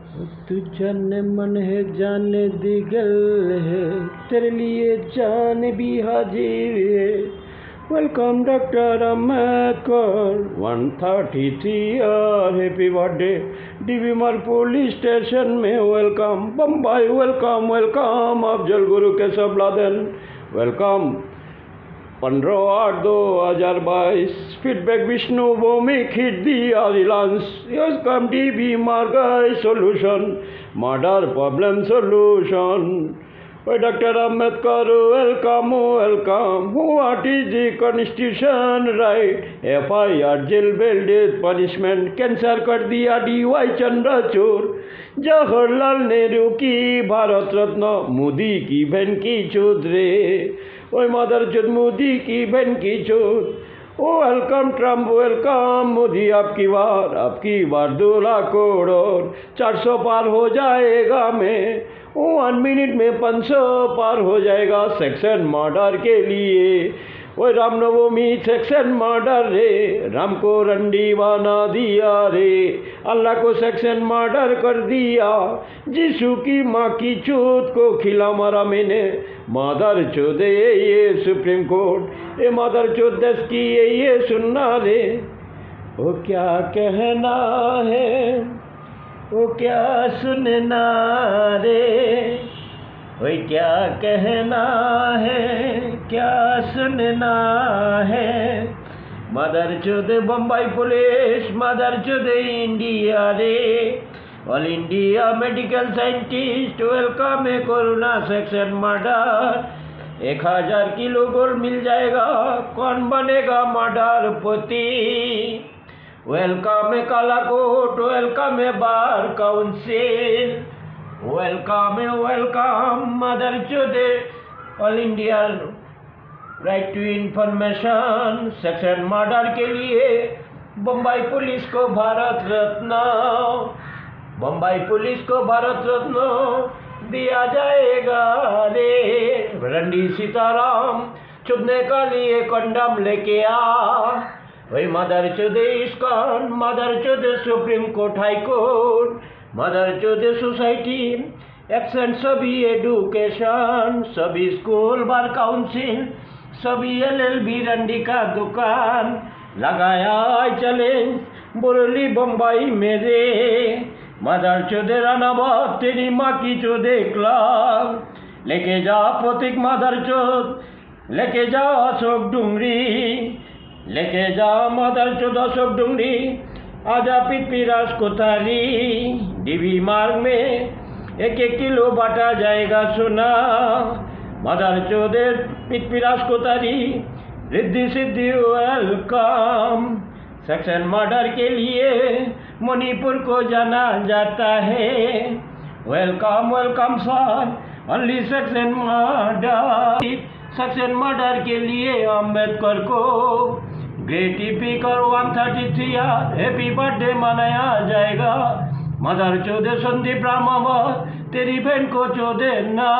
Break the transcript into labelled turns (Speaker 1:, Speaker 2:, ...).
Speaker 1: तू जाने मन है जाने दिगल है, तेरे लिए जान भी हाजिर है। Welcome doctor Ambedkar 133 year, happy birthday DB Marg police station में। Welcome Bombay, welcome welcome Afzal Guru Keshav Laden, welcome 15/8/2022। Feedback Vishnu Bhowmick hit दिया Reliance, come DB Marg solution, murder problem solution. Doctor Ambedkar welcome welcome. What is the constitution right? FIR jail bail death punishment cancer कर दिया DY Chandrachud. Jawaharlal Nehru की भारत रत्न, मोदी की बहन की चौधरी। ओए mother चौथ मोदी की बहन की चौथ। ओ वेलकम ट्रम्प वेलकम मोदी, आपकी बार 2 लाख करोड़ 400 पार हो जाएगा मैं। 1 मिनट में 500 पार हो जाएगा सेक्शन मर्डर के लिए। ओए रामनवमी सेक्शन मर्डर रे, राम को रंडी बना दिया रे, अल्लाह को सेक्शन मर्डर कर दिया। यीशु की माँ की चोट को खिला मारा मैंने, मदर चोद ये सुप्रीम कोर्ट, ये मदर चोद देश की ये सुनना रे। ओ क्या कहना है, ओ क्या सुनना रे, ओए क्या कहना है, क्या सुनना है। मदर चोद बम्बई पुलिस, मदर चोद इंडिया रे। All India medical scientist welcome है corona section murder. 1000 kilo gold मिल जाएगा, कौन बनेगा मर्डर पोती। वेलकम है काला कोट, वेलकम है बार काउंसिल, वेलकम मदर चोदे। All India right to information section murder के लिए बम्बई पुलिस को भारत रत्न, बम्बई पुलिस को भारत रत्न दिया जाएगा रे। रंडी सीताराम चुदने का लिए कंडम लेके आ। वही मदर चौधे इस्कॉन, मदर चौधे supreme court high court, mother चौधे सोसाइटी एक्शन, सभी एडुकेशन, सभी स्कूल बार काउंसिल, सभी LLB रंडी का दुकान लगाया चैलेंज बोरली बम्बई मेरे। मदर चौधे रानाबाद तेरी माँ की चौधे क्लब, लेके जा प्रतीक मदर चौथ, लेके जा अशोक डुंगरी, लेके जा मदर चौथ अशोक डुंगरी। आजा पिराज कोतारी, डीबी मार्ग में 1-1 किलो बांटा जाएगा सोना। Mother चौधे Piraj कोतारी, Riddhi Siddhi welcome. Section murder के लिए मणिपुर को जाना जाता है। Welcome welcome sir, only section murder. Section murder के लिए अम्बेडकर को ग्रेट स्पीकर 133 हैप्पी बर्थडे मनाया जाएगा। मदर चौधे संदीप रामावत तेरी बहन को चौधे ना।